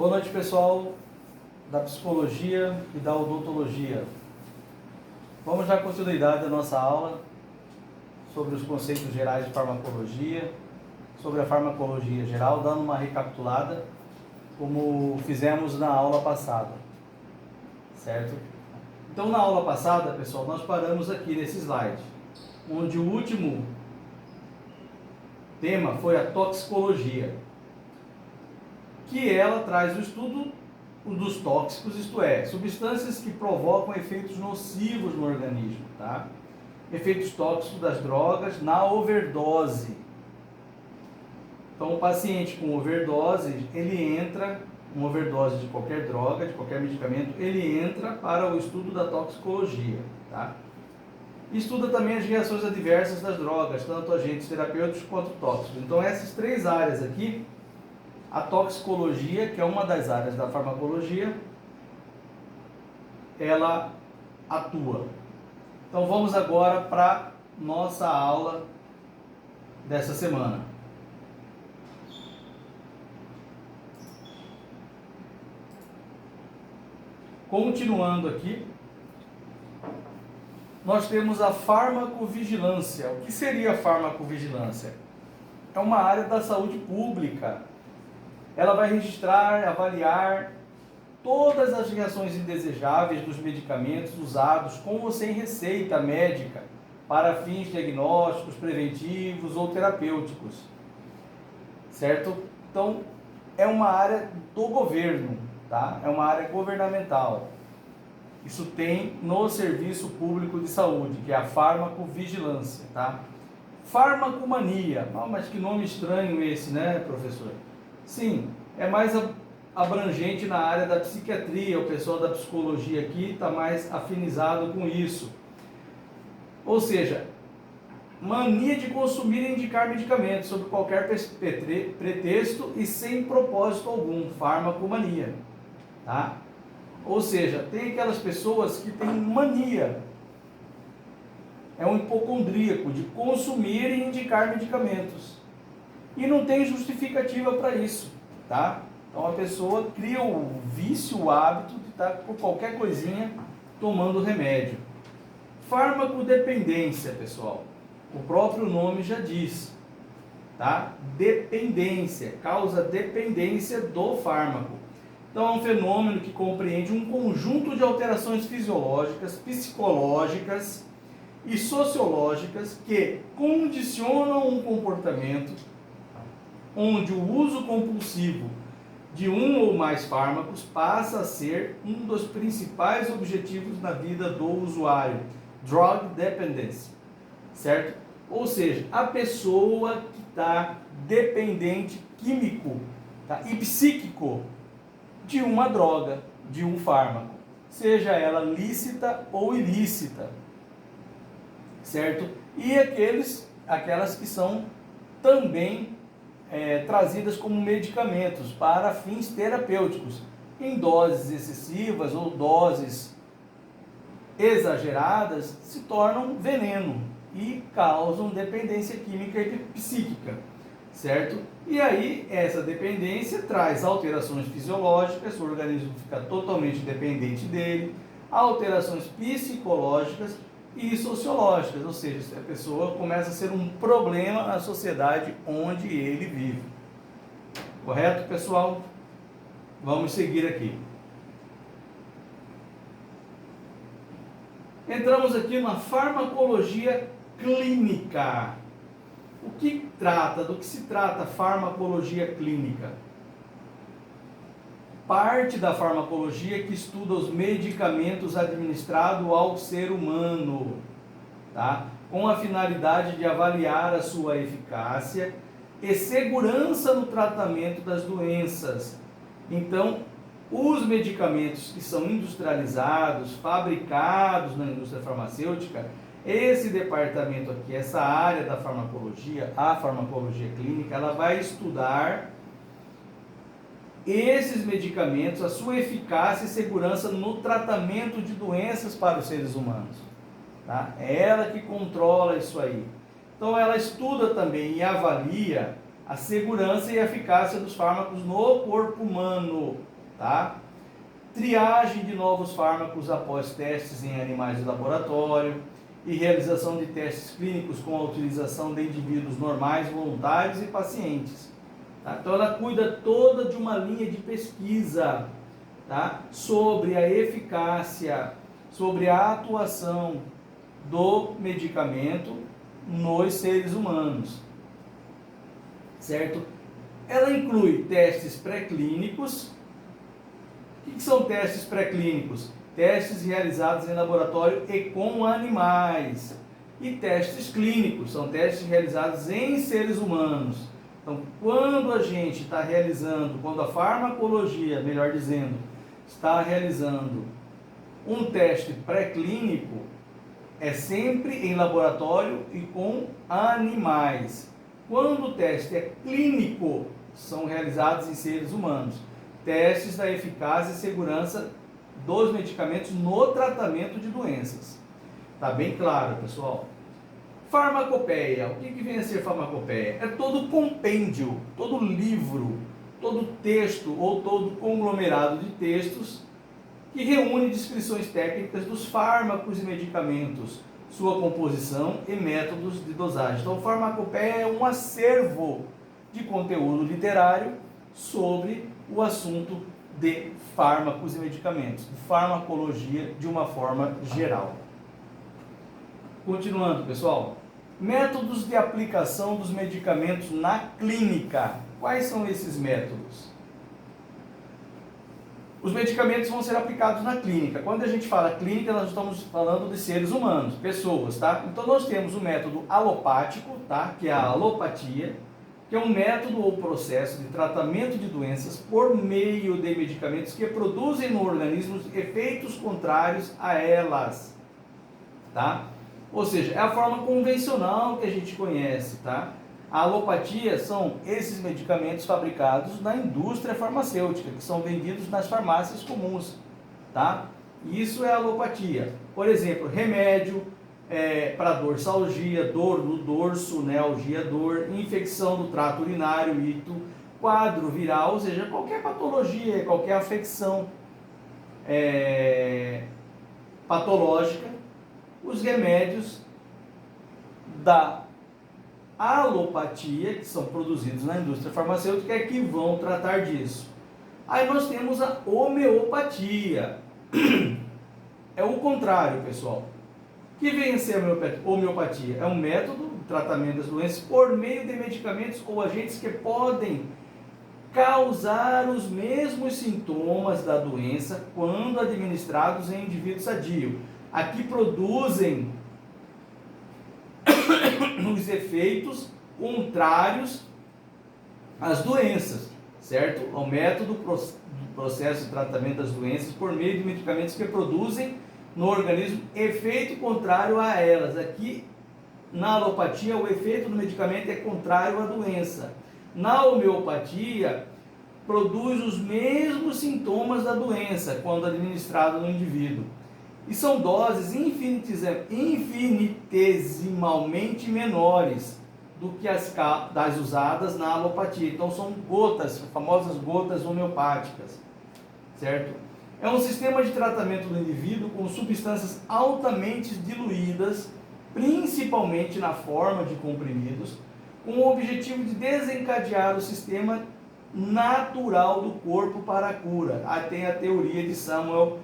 Boa noite, pessoal da psicologia e da odontologia. Vamos dar continuidade à nossa aula sobre os conceitos gerais de farmacologia, sobre a farmacologia geral, dando uma recapitulada, como fizemos na aula passada, certo? Então, na aula passada, pessoal, nós paramos aqui nesse slide, onde o último tema foi a toxicologia, que ela traz o estudo dos tóxicos, isto é, substâncias que provocam efeitos nocivos no organismo, tá? Efeitos tóxicos das drogas na overdose. Então, o paciente com overdose, ele entra, uma overdose de qualquer droga, de qualquer medicamento, ele entra para o estudo da toxicologia, tá? Estuda também as reações adversas das drogas, tanto agentes terapêuticos quanto tóxicos. Então, essas três áreas aqui, a toxicologia, que é uma das áreas da farmacologia, ela atua. Então vamos agora para nossa aula dessa semana. Continuando aqui, nós temos a farmacovigilância. O que seria a farmacovigilância? É uma área da saúde pública. Ela vai registrar, avaliar todas as reações indesejáveis dos medicamentos usados com ou sem receita médica para fins diagnósticos, preventivos ou terapêuticos, certo? Então, é uma área do governo, tá? É uma área governamental. Isso tem no Serviço Público de Saúde, que é a farmacovigilância, tá? Farmacomania, mas que nome estranho esse, né, professor? Sim, é mais abrangente na área da psiquiatria, o pessoal da psicologia aqui está mais afinizado com isso. Ou seja, mania de consumir e indicar medicamentos sob qualquer pretexto e sem propósito algum, farmacomania, tá? Ou seja, tem aquelas pessoas que têm mania, é um hipocondríaco de consumir e indicar medicamentos. E não tem justificativa para isso, tá? Então a pessoa cria o vício, o hábito de estar por qualquer coisinha tomando remédio. Farmacodependência, pessoal. O próprio nome já diz, tá? Dependência, causa dependência do fármaco. Então é um fenômeno que compreende um conjunto de alterações fisiológicas, psicológicas e sociológicas que condicionam um comportamento onde o uso compulsivo de um ou mais fármacos passa a ser um dos principais objetivos na vida do usuário, drug dependence, certo? Ou seja, a pessoa que está dependente químico, tá? E psíquico de uma droga, de um fármaco, seja ela lícita ou ilícita, certo? E aquelas que são também trazidas como medicamentos para fins terapêuticos, em doses excessivas ou doses exageradas, se tornam veneno e causam dependência química e psíquica, certo? E aí, essa dependência traz alterações fisiológicas, o organismo fica totalmente dependente dele, alterações psicológicas e sociológicas, ou seja, a pessoa começa a ser um problema na sociedade onde ele vive. Correto, pessoal? Vamos seguir aqui. Entramos aqui na farmacologia clínica. Do que se trata a farmacologia clínica? Parte da farmacologia que estuda os medicamentos administrados ao ser humano, tá? Com a finalidade de avaliar a sua eficácia e segurança no tratamento das doenças. Então, os medicamentos que são industrializados, fabricados na indústria farmacêutica, esse departamento aqui, essa área da farmacologia, a farmacologia clínica, ela vai estudar esses medicamentos, a sua eficácia e segurança no tratamento de doenças para os seres humanos, tá? É ela que controla isso aí. Então ela estuda também e avalia a segurança e a eficácia dos fármacos no corpo humano, tá? Triagem de novos fármacos após testes em animais de laboratório e realização de testes clínicos com a utilização de indivíduos normais, voluntários e pacientes. Tá? Então ela cuida toda de uma linha de pesquisa, tá? Sobre a eficácia, sobre a atuação do medicamento nos seres humanos, certo? Ela inclui testes pré-clínicos. O que são testes pré-clínicos? Testes realizados em laboratório e com animais. E testes clínicos, são testes realizados em seres humanos. Então, quando a gente está realizando, quando a farmacologia, melhor dizendo, está realizando um teste pré-clínico, é sempre em laboratório e com animais. Quando o teste é clínico, são realizados em seres humanos. Testes da eficácia e segurança dos medicamentos no tratamento de doenças. Tá bem claro, pessoal? Farmacopeia. O que vem a ser farmacopeia? É todo compêndio, todo livro, todo texto ou todo conglomerado de textos que reúne descrições técnicas dos fármacos e medicamentos, sua composição e métodos de dosagem. Então, farmacopeia é um acervo de conteúdo literário sobre o assunto de fármacos e medicamentos, de farmacologia de uma forma geral. Continuando, pessoal. Métodos de aplicação dos medicamentos na clínica. Quais são esses métodos? Os medicamentos vão ser aplicados na clínica. Quando a gente fala clínica, nós estamos falando de seres humanos, pessoas, tá? Então nós temos o método alopático, tá? Que é a alopatia, que é um método ou processo de tratamento de doenças por meio de medicamentos que produzem no organismo efeitos contrários a elas, tá? Ou seja, é a forma convencional que a gente conhece, tá? A alopatia são esses medicamentos fabricados na indústria farmacêutica, que são vendidos nas farmácias comuns, tá? Isso é a alopatia. Por exemplo, remédio para dorsalgia, dor no dorso, né, algia, dor, infecção do trato urinário, icto, quadro viral, ou seja, qualquer patologia, qualquer afecção patológica, os remédios da alopatia, que são produzidos na indústria farmacêutica, é que vão tratar disso. Aí nós temos a homeopatia. É o contrário, pessoal. O que vem a ser a homeopatia? É um método de tratamento das doenças por meio de medicamentos ou agentes que podem causar os mesmos sintomas da doença quando administrados em indivíduo sadio. Aqui produzem os efeitos contrários às doenças, certo? Ao método do processo de tratamento das doenças por meio de medicamentos que produzem no organismo efeito contrário a elas. Aqui na alopatia o efeito do medicamento é contrário à doença. Na homeopatia produz os mesmos sintomas da doença quando administrado no indivíduo. E são doses infinitesimalmente menores do que das usadas na alopatia. Então são gotas, famosas gotas homeopáticas, certo? É um sistema de tratamento do indivíduo com substâncias altamente diluídas, principalmente na forma de comprimidos, com o objetivo de desencadear o sistema natural do corpo para a cura. Tem a teoria de Samuel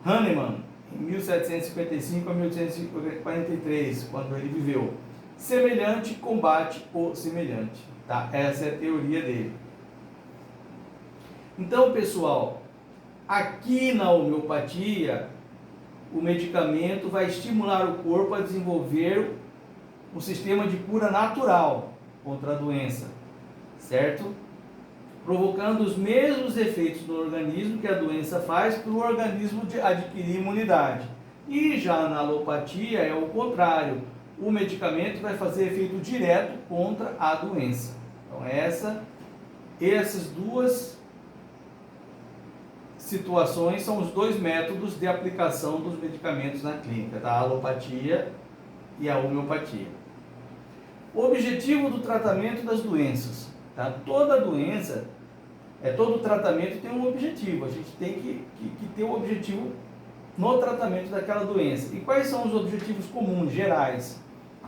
Hahnemann, em 1755 a 1843, quando ele viveu. Semelhante combate o semelhante, tá? Essa é a teoria dele. Então, pessoal, aqui na homeopatia, o medicamento vai estimular o corpo a desenvolver um sistema de cura natural contra a doença, certo? Provocando os mesmos efeitos no organismo que a doença faz para o organismo adquirir imunidade. E já na alopatia é o contrário. O medicamento vai fazer efeito direto contra a doença. Então essas duas situações são os dois métodos de aplicação dos medicamentos na clínica, tá? A alopatia e a homeopatia. O objetivo do tratamento das doenças, tá? Toda doença Todo tratamento tem um objetivo, a gente tem que ter um objetivo no tratamento daquela doença. E quais são os objetivos comuns, gerais,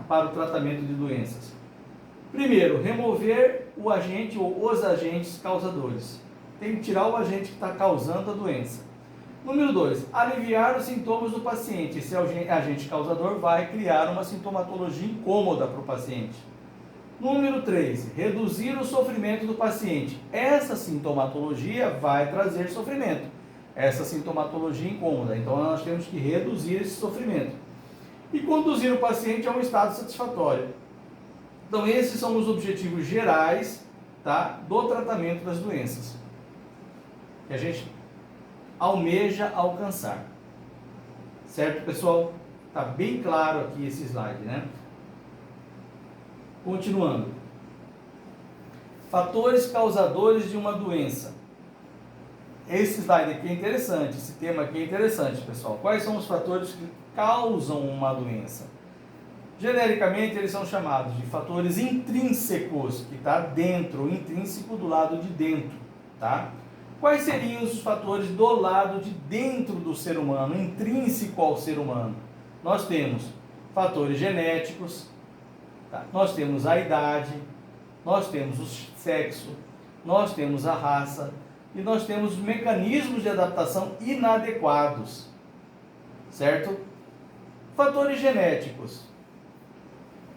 para o tratamento de doenças? Primeiro, remover o agente ou os agentes causadores. Tem que tirar o agente que está causando a doença. Número 2, aliviar os sintomas do paciente. Esse agente causador vai criar uma sintomatologia incômoda para o paciente. Número 3, reduzir o sofrimento do paciente. Essa sintomatologia vai trazer sofrimento. Essa sintomatologia incômoda. Então nós temos que reduzir esse sofrimento. E conduzir o paciente a um estado satisfatório. Então esses são os objetivos gerais, tá, do tratamento das doenças que a gente almeja alcançar. Certo, pessoal? Tá bem claro aqui esse slide, né? Continuando. Fatores causadores de uma doença. Esse slide aqui é interessante, esse tema aqui é interessante, pessoal. Quais são os fatores que causam uma doença? Genericamente, eles são chamados de fatores intrínsecos, que está dentro, intrínseco do lado de dentro, tá? Quais seriam os fatores do lado de dentro do ser humano, intrínseco ao ser humano? Nós temos fatores genéticos, tá? Nós temos a idade, nós temos o sexo, nós temos a raça e nós temos mecanismos de adaptação inadequados, certo? Fatores genéticos,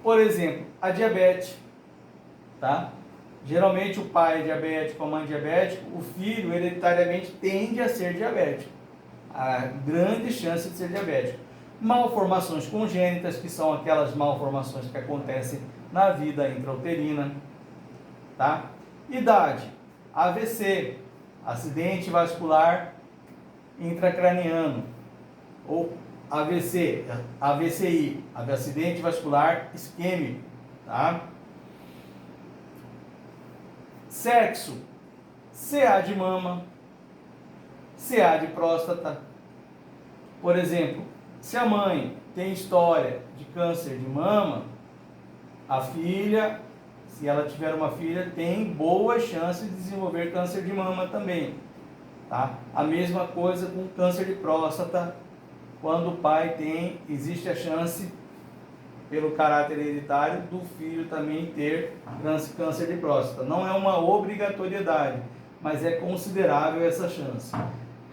por exemplo, a diabetes, tá? Geralmente o pai é diabético, a mãe é diabética, o filho hereditariamente tende a ser diabético. Há grande chance de ser diabético. Malformações congênitas, que são aquelas malformações que acontecem na vida intrauterina, tá? Idade, AVC, acidente vascular intracraniano, ou AVC, AVCI, acidente vascular isquêmico, tá? Sexo, CA de mama, CA de próstata. Por exemplo, se a mãe tem história de câncer de mama, a filha, se ela tiver uma filha, tem boa chance de desenvolver câncer de mama também, tá? A mesma coisa com câncer de próstata, quando o pai tem, existe a chance, pelo caráter hereditário, do filho também ter câncer de próstata. Não é uma obrigatoriedade, mas é considerável essa chance.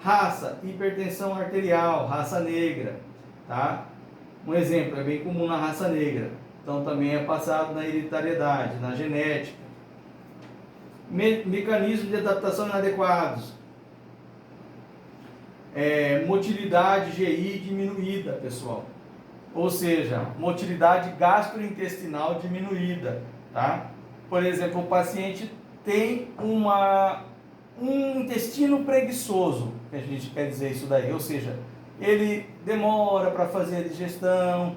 Raça, hipertensão arterial, raça negra, tá? Um exemplo, é bem comum na raça negra. Então também é passado na hereditariedade, na genética. Mecanismos de adaptação inadequados. Motilidade GI diminuída, pessoal. Ou seja, motilidade gastrointestinal diminuída, tá? Por exemplo, o paciente tem um intestino preguiçoso, que a gente quer dizer isso daí, ou seja, ele demora para fazer a digestão,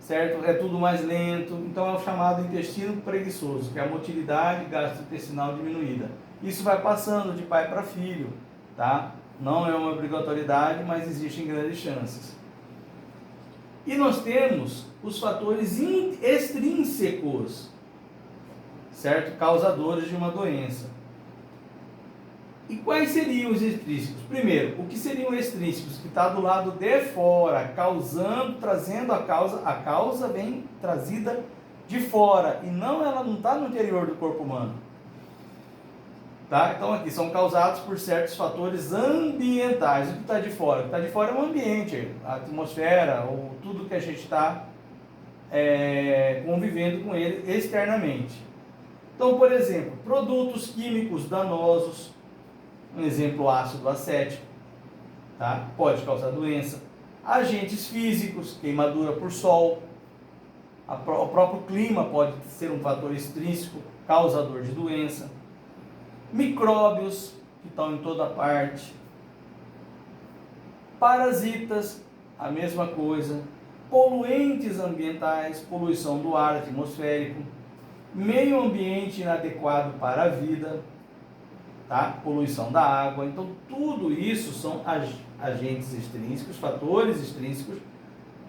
certo? É tudo mais lento, então é o chamado intestino preguiçoso, que é a motilidade gastrointestinal diminuída. Isso vai passando de pai para filho, tá? Não é uma obrigatoriedade, mas existem grandes chances. E nós temos os fatores extrínsecos, certo? Causadores de uma doença. E quais seriam os extrínsecos? Primeiro, o que seriam extrínsecos? Que está do lado de fora, causando, trazendo a causa vem trazida de fora, e ela não está no interior do corpo humano. Tá? Então aqui são causados por certos fatores ambientais. O que está de fora? O que está de fora é o ambiente, a atmosfera, ou tudo que a gente está convivendo com ele externamente. Então, por exemplo, produtos químicos danosos, um exemplo, ácido acético, tá? Pode causar doença. Agentes físicos, queimadura por sol, o próprio clima pode ser um fator extrínseco causador de doença. Micróbios, que estão em toda parte. Parasitas, a mesma coisa. Poluentes ambientais, poluição do ar atmosférico. Meio ambiente inadequado para a vida, tá? Poluição da água. Então, tudo isso são agentes extrínsecos, fatores extrínsecos,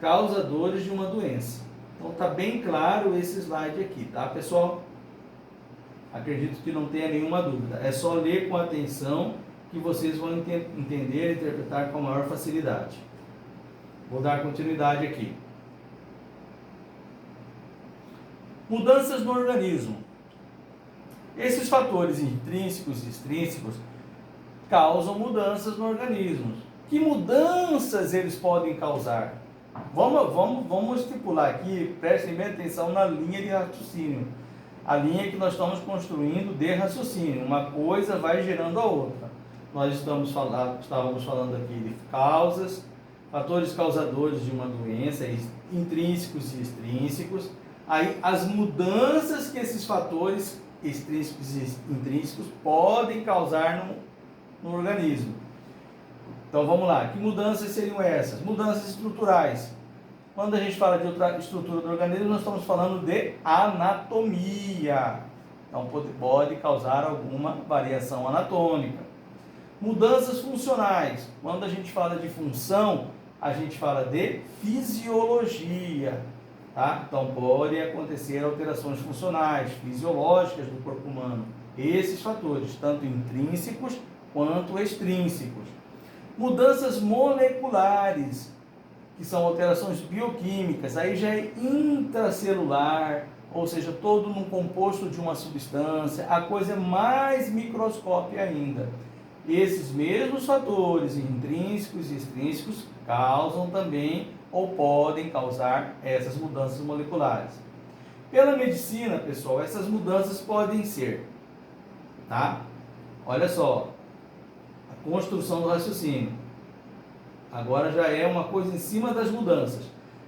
causadores de uma doença. Então, está bem claro esse slide aqui, tá, pessoal? Acredito que não tenha nenhuma dúvida. É só ler com atenção que vocês vão entender e interpretar com maior facilidade. Vou dar continuidade aqui. Mudanças no organismo. Esses fatores intrínsecos e extrínsecos causam mudanças no organismo. Que mudanças eles podem causar? Vamos estipular aqui, prestem bem atenção na linha de raciocínio. A linha que nós estamos construindo de raciocínio. Uma coisa vai gerando a outra. Nós estávamos falando aqui de causas, fatores causadores de uma doença, intrínsecos e extrínsecos. Aí as mudanças que esses fatores extrínsecos e intrínsecos podem causar no organismo. Então vamos lá, que mudanças seriam essas? Mudanças estruturais. Quando a gente fala de outra estrutura do organismo, nós estamos falando de anatomia. Então pode causar alguma variação anatômica. Mudanças funcionais. Quando a gente fala de função, a gente fala de fisiologia. Tá? Então pode acontecer alterações funcionais, fisiológicas do corpo humano. Esses fatores, tanto intrínsecos quanto extrínsecos. Mudanças moleculares, que são alterações bioquímicas, aí já é intracelular, ou seja, todo num composto de uma substância, a coisa é mais microscópica ainda. Esses mesmos fatores intrínsecos e extrínsecos causam também ou podem causar essas mudanças moleculares. Pela medicina, pessoal, essas mudanças podem ser, tá? Olha só, a construção do raciocínio. Agora já é uma coisa em cima das mudanças.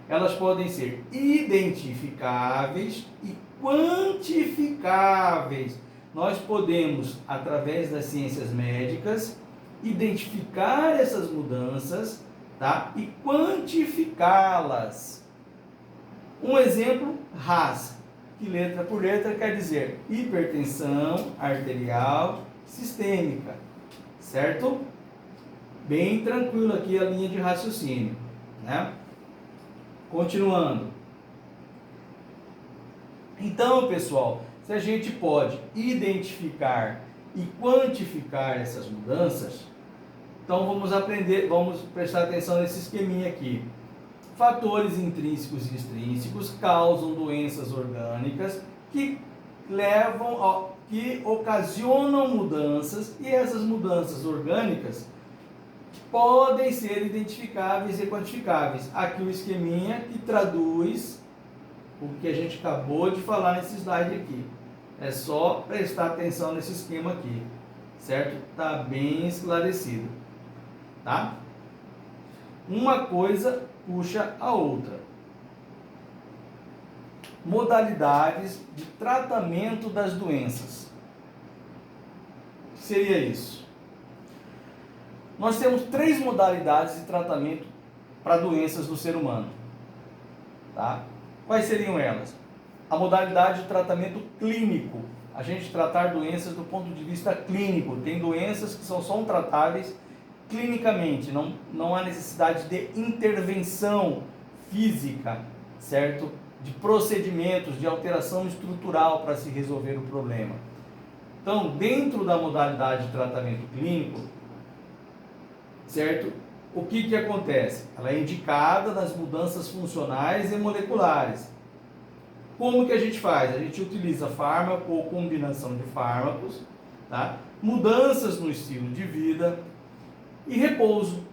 Elas podem ser identificáveis e quantificáveis. Nós podemos, através das ciências médicas, identificar essas mudanças, tá? E quantificá-las. Um exemplo, RAS, que letra por letra quer dizer hipertensão arterial sistêmica, certo? Bem tranquilo aqui a linha de raciocínio, né? Continuando. Então, pessoal, se a gente pode identificar e quantificar essas mudanças, então vamos prestar atenção nesse esqueminha aqui. Fatores intrínsecos e extrínsecos causam doenças orgânicas que ocasionam mudanças, e essas mudanças orgânicas podem ser identificáveis e quantificáveis. Aqui o esqueminha que traduz o que a gente acabou de falar nesse slide aqui. É só prestar atenção nesse esquema aqui, certo? Tá bem esclarecido, tá? Uma coisa puxa a outra. Modalidades de tratamento das doenças. O que seria isso? Nós temos 3 modalidades de tratamento para doenças do ser humano, tá? Quais seriam elas? A modalidade de tratamento clínico. A gente tratar doenças do ponto de vista clínico. Tem doenças que são tratáveis clinicamente, não há necessidade de intervenção física, certo? De procedimentos, de alteração estrutural para se resolver o problema. Então, dentro da modalidade de tratamento clínico, certo? O que acontece? Ela é indicada nas mudanças funcionais e moleculares. Como que a gente faz? A gente utiliza fármaco ou combinação de fármacos, tá? Mudanças no estilo de vida e repouso,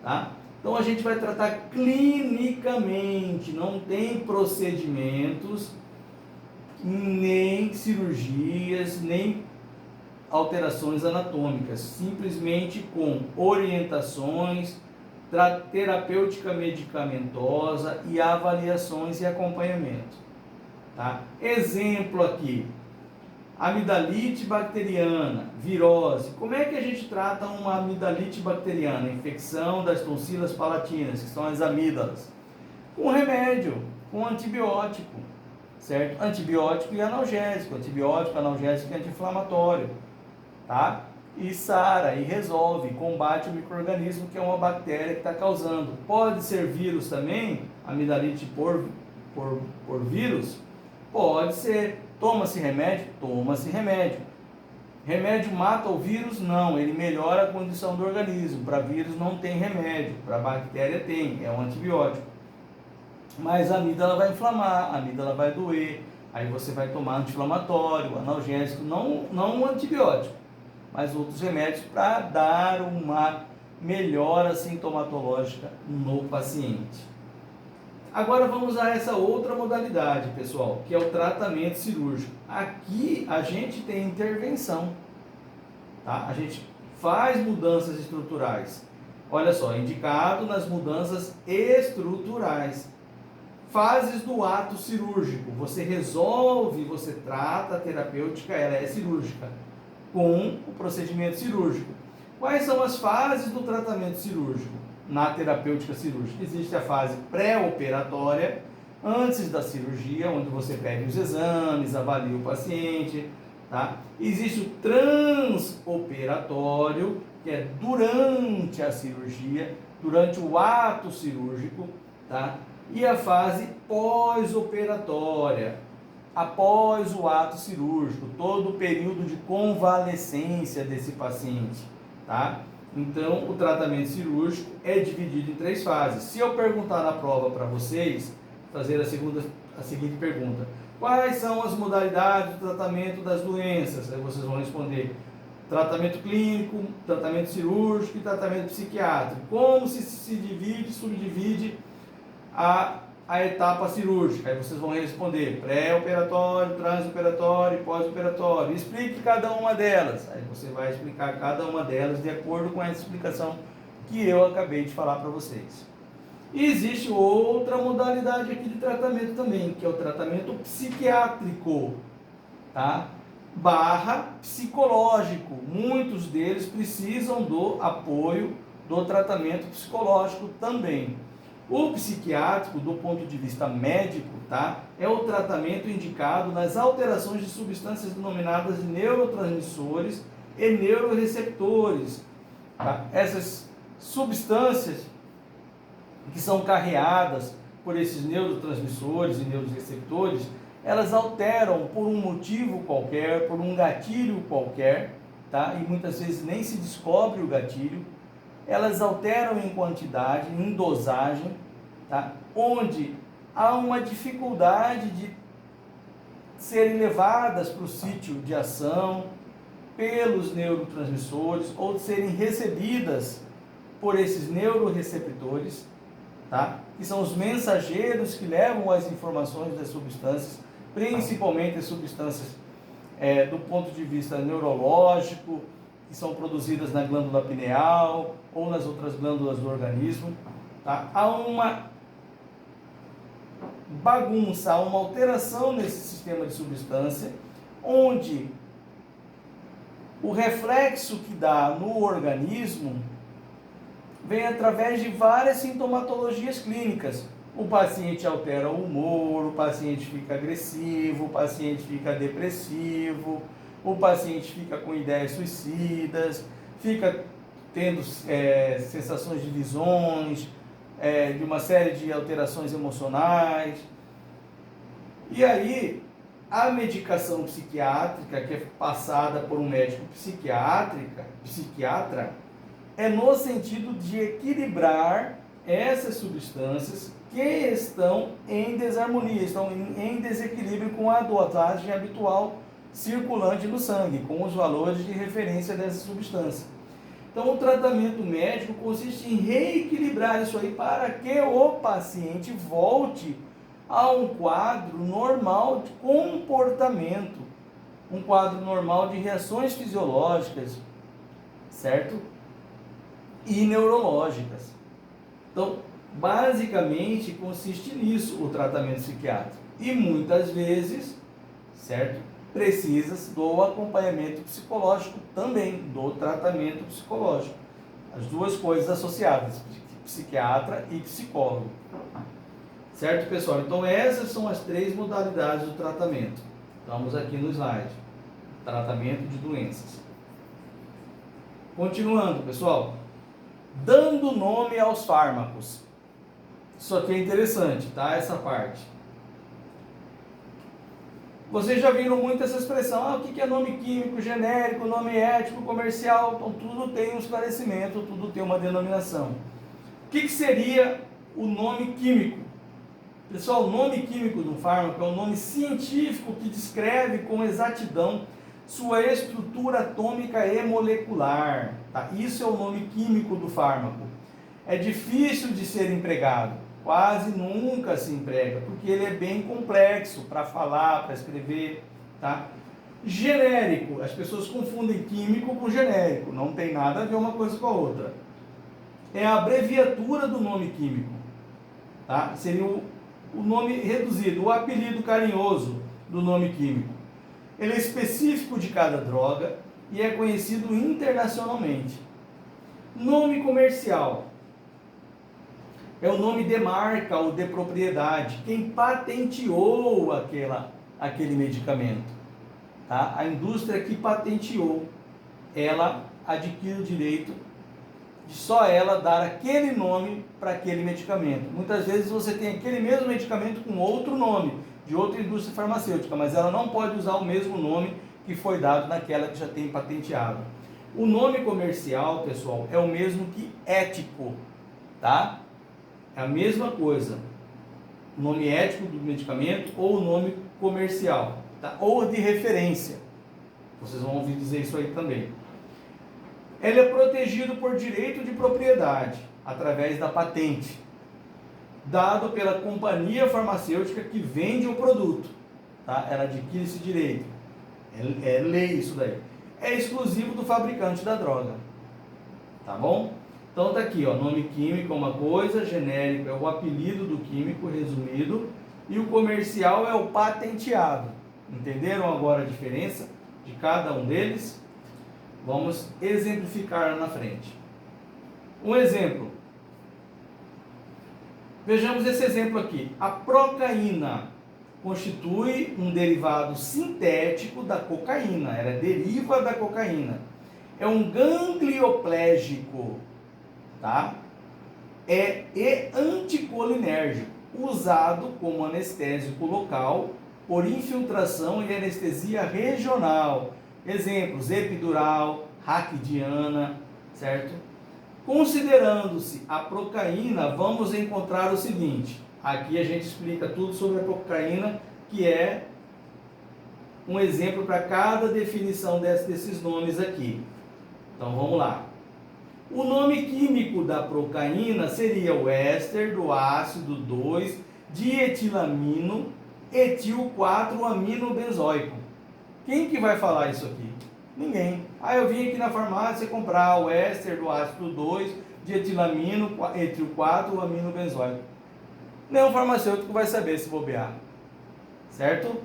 tá? Então a gente vai tratar clinicamente, não tem procedimentos, nem cirurgias, nem alterações anatômicas, simplesmente com orientações, terapêutica medicamentosa e avaliações e acompanhamento, tá? Exemplo aqui, amidalite bacteriana, virose. Como é que a gente trata uma amidalite bacteriana? Infecção das tonsilas palatinas, que são as amígdalas. Com remédio, com antibiótico, certo? Antibiótico e analgésico, antibiótico, analgésico e anti-inflamatório, tá? E sara, e resolve, combate o micro-organismo que é uma bactéria que está causando. Pode ser vírus também, amidalite por vírus? Pode ser, Toma-se remédio? Toma-se remédio. Remédio mata o vírus? Não, ele melhora a condição do organismo. Para vírus não tem remédio, para bactéria tem, é um antibiótico. Mas a amígdala vai inflamar, a amígdala vai doer, aí você vai tomar anti-inflamatório, analgésico, não um antibiótico, mas outros remédios para dar uma melhora sintomatológica no paciente. Agora vamos a essa outra modalidade, pessoal, que é o tratamento cirúrgico. Aqui a gente tem intervenção, tá? A gente faz mudanças estruturais. Olha só, indicado nas mudanças estruturais. Fases do ato cirúrgico. Você resolve, você trata, a terapêutica, ela é cirúrgica, com o procedimento cirúrgico. Quais são as fases do tratamento cirúrgico? Na terapêutica cirúrgica existe a fase pré-operatória, antes da cirurgia, onde você pede os exames, avalia o paciente, tá? Existe o transoperatório, que é durante a cirurgia, durante o ato cirúrgico, tá? E a fase pós-operatória, após o ato cirúrgico, todo o período de convalescência desse paciente, tá? Então, o tratamento cirúrgico é dividido em 3 fases. Se eu perguntar na prova para vocês, fazer a seguinte pergunta: quais são as modalidades do tratamento das doenças? Aí vocês vão responder: tratamento clínico, tratamento cirúrgico e tratamento psiquiátrico. Como se divide, subdivide a etapa cirúrgica? Aí vocês vão responder: pré-operatório, transoperatório e pós-operatório. Explique cada uma delas. Aí você vai explicar cada uma delas de acordo com essa explicação que eu acabei de falar para vocês. E existe outra modalidade aqui de tratamento também, que é o tratamento psiquiátrico, tá? Barra psicológico. Muitos deles precisam do apoio do tratamento psicológico também. O psiquiátrico, do ponto de vista médico, tá, é o tratamento indicado nas alterações de substâncias denominadas de neurotransmissores e neuroreceptores. Tá? Essas substâncias que são carreadas por esses neurotransmissores e neuroreceptores, elas alteram por um motivo qualquer, por um gatilho qualquer, tá? E muitas vezes nem se descobre o gatilho. Elas alteram em quantidade, em dosagem, tá? Onde há uma dificuldade de serem levadas para o sítio de ação pelos neurotransmissores ou de serem recebidas por esses neuroreceptores, tá? Que são os mensageiros que levam as informações das substâncias, principalmente as substâncias do ponto de vista neurológico, que são produzidas na glândula pineal ou nas outras glândulas do organismo, tá? Há uma bagunça, há uma alteração nesse sistema de substância, onde o reflexo que dá no organismo vem através de várias sintomatologias clínicas. O paciente altera o humor, o paciente fica agressivo, o paciente fica depressivo, o paciente fica com ideias suicidas, fica tendo sensações de visões, de uma série de alterações emocionais. E aí, a medicação psiquiátrica, que é passada por um médico psiquiatra, é no sentido de equilibrar essas substâncias que estão em desarmonia, estão em desequilíbrio com a dosagem habitual circulante no sangue, com os valores de referência dessa substância. Então, o tratamento médico consiste em reequilibrar isso aí para que o paciente volte a um quadro normal de comportamento, um quadro normal de reações fisiológicas, certo? E neurológicas. Então, basicamente, consiste nisso o tratamento psiquiátrico. E muitas vezes, certo? Precisa do acompanhamento psicológico também, do tratamento psicológico. As duas coisas associadas, psiquiatra e psicólogo. Certo, pessoal? Então, essas são as 3 modalidades do tratamento. Estamos aqui no slide. Tratamento de doenças. Continuando, pessoal. Dando nome aos fármacos. Isso aqui é interessante, tá? Essa parte. Vocês já viram muito essa expressão, o que é nome químico, genérico, nome ético, comercial, então tudo tem um esclarecimento, tudo tem uma denominação. O que seria o nome químico? Pessoal, o nome químico do fármaco é um nome científico que descreve com exatidão sua estrutura atômica e molecular. Tá? Isso é o nome químico do fármaco. É difícil de ser empregado, quase nunca se emprega, porque ele é bem complexo para falar, para escrever. Tá? Genérico, as pessoas confundem químico com genérico, não tem nada a ver uma coisa com a outra. É a abreviatura do nome químico. Tá? Seria o nome reduzido, o apelido carinhoso do nome químico. Ele é específico de cada droga e é conhecido internacionalmente. Nome comercial é o nome de marca ou de propriedade, quem patenteou aquele medicamento. Tá? A indústria que patenteou, ela adquire o direito de só ela dar aquele nome para aquele medicamento. Muitas vezes você tem aquele mesmo medicamento com outro nome, de outra indústria farmacêutica, mas ela não pode usar o mesmo nome que foi dado naquela que já tem patenteado. O nome comercial, pessoal, é o mesmo que ético, tá? É a mesma coisa. O nome ético do medicamento ou o nome comercial, tá? Ou de referência. Vocês vão ouvir dizer isso aí também. Ele é protegido por direito de propriedade, através da patente, dado pela companhia farmacêutica que vende o produto. Tá? Ela adquire esse direito. É lei isso daí. É exclusivo do fabricante da droga. Tá bom? Então tá aqui, ó, nome químico é uma coisa, genérico é o apelido do químico, resumido, e o comercial é o patenteado. Entenderam agora a diferença de cada um deles? Vamos exemplificar na frente. Um exemplo. Vejamos esse exemplo aqui. A procaína constitui um derivado sintético da cocaína. Ela deriva da cocaína. É um ganglioplégico, tá? E anticolinérgico, usado como anestésico local por infiltração e anestesia regional. Exemplos, epidural, raquidiana, certo? Considerando-se a procaína, vamos encontrar o seguinte. Aqui a gente explica tudo sobre a procaína, que é um exemplo para cada definição desses nomes aqui. Então vamos lá. O nome químico da procaína seria o éster do ácido 2-dietilamino etil 4-aminobenzoico. Quem que vai falar isso aqui? Ninguém. Eu vim aqui na farmácia comprar o éster do ácido 2-dietilamino etil 4-aminobenzoico. Nenhum farmacêutico vai saber se bobear. Certo?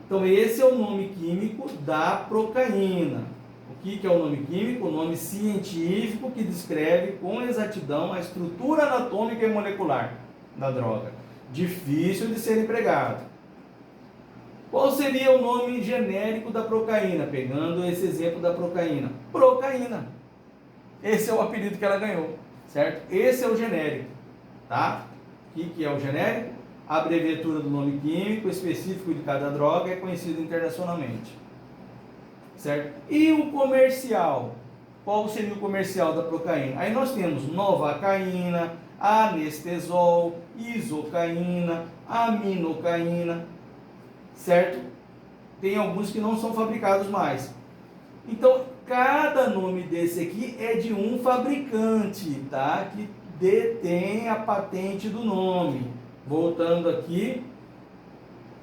Então esse é o nome químico da procaína. O que é o nome químico? O nome científico que descreve com exatidão a estrutura anatômica e molecular da droga. Difícil de ser empregado. Qual seria o nome genérico da procaína? Pegando esse exemplo da procaína. Procaína. Esse é o apelido que ela ganhou, certo? Esse é o genérico, tá? O que é o genérico? A abreviatura do nome químico específico de cada droga é conhecido internacionalmente, certo? E o comercial? Qual seria o comercial da procaína? Aí nós temos novacaína, anestesol, isocaína, aminocaína, certo? Tem alguns que não são fabricados mais. Então, cada nome desse aqui é de um fabricante, tá? Que detém a patente do nome. Voltando aqui,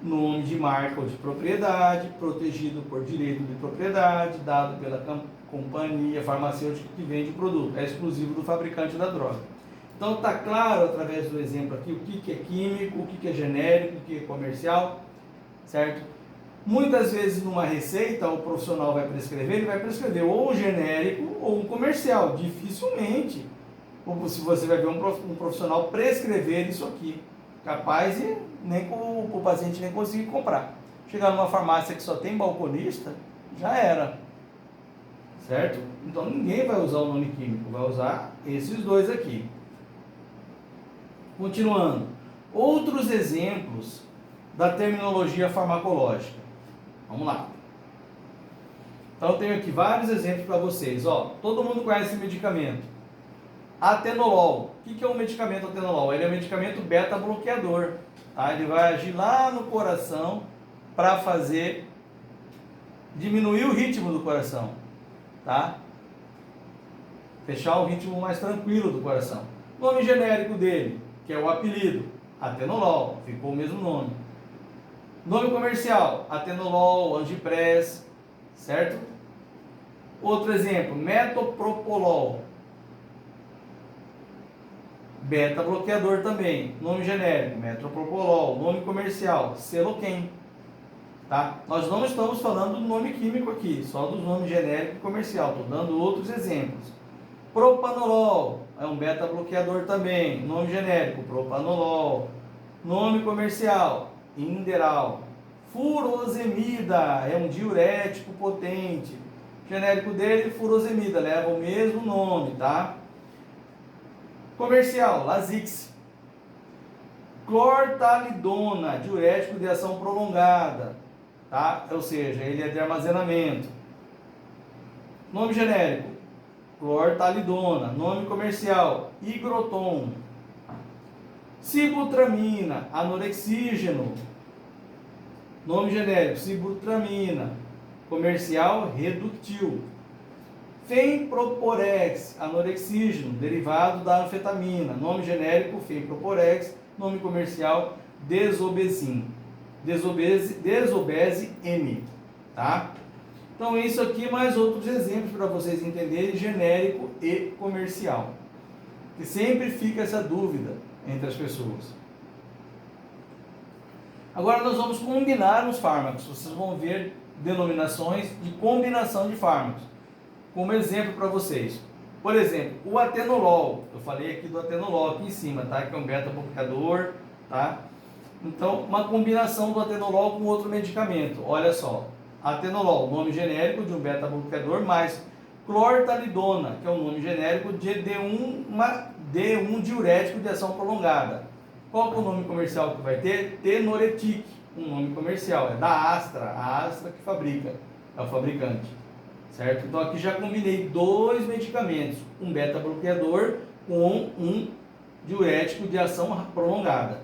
nome de marca ou de propriedade, protegido por direito de propriedade, dado pela companhia farmacêutica que vende o produto. É exclusivo do fabricante da droga. Então, está claro, através do exemplo aqui, o que é químico, o que é genérico, o que é comercial, certo? Muitas vezes numa receita o profissional vai prescrever, ele vai prescrever ou um genérico ou um comercial. Dificilmente se você vai ver um profissional prescrever isso aqui. Capaz de nem o paciente nem conseguir comprar. Chegar numa farmácia que só tem balconista, já era. Certo? Então ninguém vai usar o nome químico, vai usar esses dois aqui. Continuando. Outros exemplos da terminologia farmacológica. Vamos lá. Então eu tenho aqui vários exemplos para vocês. Ó, todo mundo conhece esse medicamento. Atenolol. O que é um medicamento atenolol? Ele é um medicamento beta-bloqueador. Tá? Ele vai agir lá no coração para fazer diminuir o ritmo do coração. Tá? Fechar o ritmo mais tranquilo do coração. Nome genérico dele, que é o apelido, Atenolol, ficou o mesmo nome. Nome comercial, Atenolol, Angipress, certo? Outro exemplo, Metoprolol, beta-bloqueador também. Nome genérico, Metoprolol. Nome comercial, Seloken. Tá? Nós não estamos falando do nome químico aqui, só dos nomes genérico e comercial. Estou dando outros exemplos. Propanolol é um beta-bloqueador também. Nome genérico, Propanolol. Nome comercial, Inderal. Furosemida é um diurético potente. Genérico dele, furosemida, leva o mesmo nome, tá? Comercial, Lasix. Clortalidona, diurético de ação prolongada, tá? Ou seja, ele é de armazenamento. Nome genérico, clortalidona. Nome comercial, Higroton. Sibutramina, anorexígeno. Nome genérico, Sibutramina. Comercial, Reductil. Femproporex, anorexígeno, derivado da anfetamina. Nome genérico, Femproporex. Nome comercial, Desobezin. Desobese M. Tá? Então, isso aqui, mais outros exemplos para vocês entenderem, genérico e comercial. Que sempre fica essa dúvida entre as pessoas. Agora nós vamos combinar os fármacos. Vocês vão ver denominações de combinação de fármacos. Como exemplo para vocês. Por exemplo, o atenolol. Eu falei aqui do atenolol aqui em cima, tá? Que é um beta-bloqueador, tá? Então, uma combinação do atenolol com outro medicamento. Olha só. Atenolol, nome genérico de um beta-bloqueador, mais clortalidona, que é o nome genérico de D1 diurético de ação prolongada. Qual que é o nome comercial que vai ter? Tenoretic, um nome comercial, é da Astra, a Astra que fabrica, é o fabricante, certo? Então aqui já combinei dois medicamentos, um beta-bloqueador com um diurético de ação prolongada.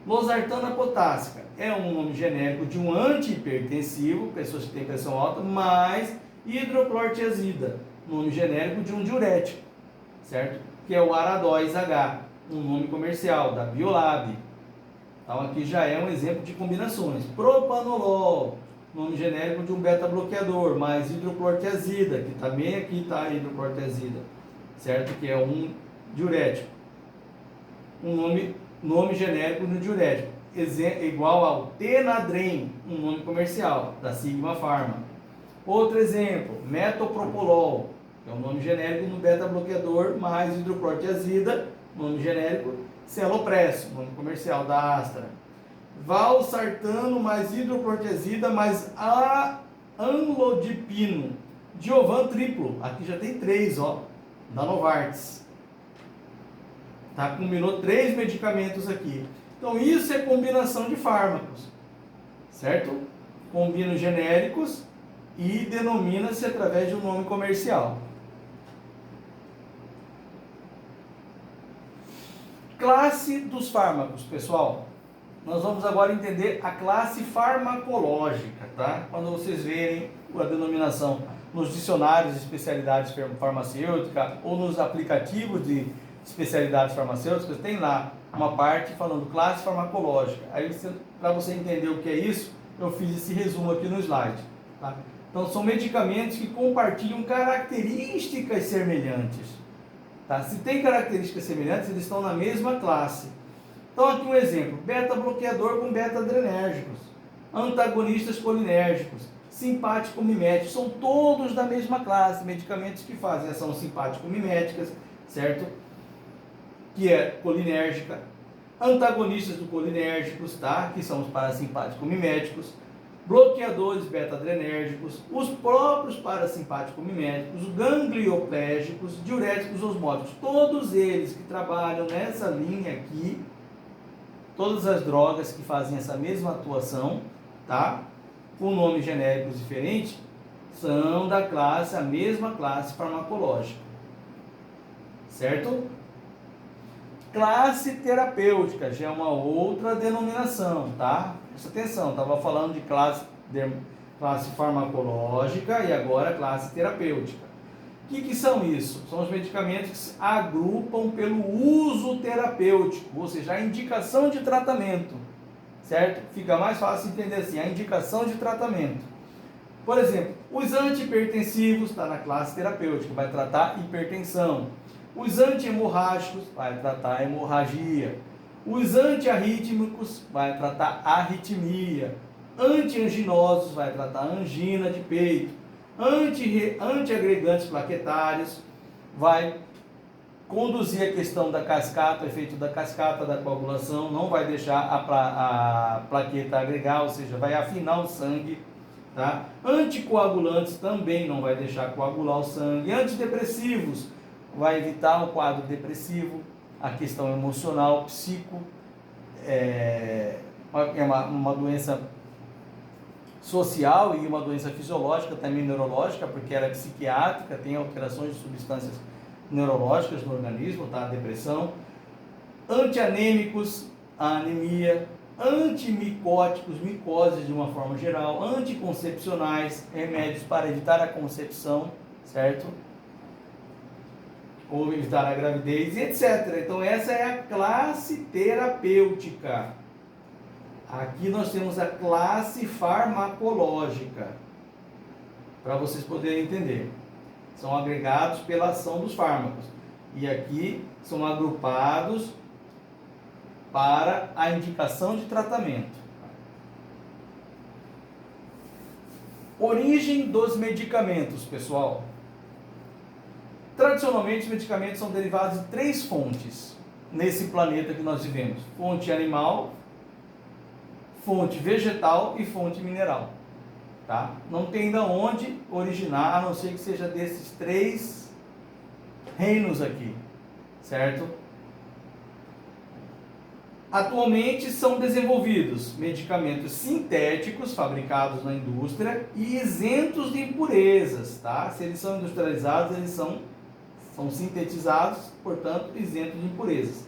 Losartana potássica é um nome genérico de um antihipertensivo, pessoas que têm pressão alta, mais hidroclorotiazida, nome genérico de um diurético, certo? Que é o Ara2H, um nome comercial da Biolab. Então aqui já é um exemplo de combinações. Propanolol, nome genérico de um beta-bloqueador, mais hidroclorotiazida, que também aqui está a hidroclorotiazida, certo? Que é um diurético. Um nome genérico de um diurético, igual ao Tenadren, um nome comercial da Sigma Pharma. Outro exemplo, Metoprolol, que é um nome genérico do beta-bloqueador, mais hidroclorotiazida, nome genérico, Celopresso, nome comercial da Astra. Valsartano mais hidroclorotiazida mais amlodipino, Diovan triplo, aqui já tem 3, ó, da Novartis. Tá? Combinou 3 medicamentos aqui. Então isso é combinação de fármacos, certo? Combina os genéricos e denomina-se através de um nome comercial. Classe dos fármacos, pessoal. Nós vamos agora entender a classe farmacológica, tá? Quando vocês verem a denominação nos dicionários de especialidades farmacêuticas ou nos aplicativos de especialidades farmacêuticas, tem lá uma parte falando classe farmacológica. Aí, para você entender o que é isso, eu fiz esse resumo aqui no slide, tá? Então, são medicamentos que compartilham características semelhantes. Tá? Se tem características semelhantes, eles estão na mesma classe. Então, aqui um exemplo: beta-bloqueador com beta-adrenérgicos, antagonistas colinérgicos, simpático-miméticos, são todos da mesma classe, medicamentos que fazem ação simpático-miméticas, certo? Que é colinérgica, antagonistas do colinérgicos, tá? Que são os parasimpático-miméticos, bloqueadores beta-adrenérgicos, os próprios parasimpático-miméticos, todas as drogas que fazem essa mesma atuação, tá? Com nomes genéricos diferentes, são da classe, a mesma classe farmacológica, certo? Classe terapêutica já é uma outra denominação, tá? Presta atenção, estava falando de classe farmacológica e agora classe terapêutica. O que são isso? São os medicamentos que se agrupam pelo uso terapêutico, ou seja, a indicação de tratamento, certo? Fica mais fácil entender assim, a indicação de tratamento. Por exemplo, os antihipertensivos está na classe terapêutica, vai tratar hipertensão. Os antihemorrágicos vai tratar hemorragia. Os antiarrítmicos vai tratar arritmia. Antianginosos vai tratar angina de peito. Antiagregantes plaquetários vai conduzir a questão da cascata, o efeito da cascata da coagulação, não vai deixar a plaqueta agregar, ou seja, vai afinar o sangue. Tá? Anticoagulantes também não vai deixar coagular o sangue. Antidepressivos vai evitar o quadro depressivo, a questão emocional, psico, é uma doença social e uma doença fisiológica, também neurológica, porque ela é psiquiátrica, tem alterações de substâncias neurológicas no organismo, tá? A depressão. Antianêmicos, a anemia. Antimicóticos, micoses de uma forma geral. Anticoncepcionais, remédios para evitar a concepção, certo? Ou evitar a gravidez, e etc. Então essa é a classe terapêutica. Aqui nós temos a classe farmacológica, para vocês poderem entender. São agregados pela ação dos fármacos. E aqui são agrupados para a indicação de tratamento. Origem dos medicamentos, pessoal. Tradicionalmente, os medicamentos são derivados de 3 fontes nesse planeta que nós vivemos: fonte animal, fonte vegetal e fonte mineral. Tá? Não tem ainda onde originar, a não ser que seja desses 3 reinos aqui, certo? Atualmente são desenvolvidos medicamentos sintéticos fabricados na indústria e isentos de impurezas, tá? Se eles são industrializados, eles são sintetizados, portanto, isentos de impurezas.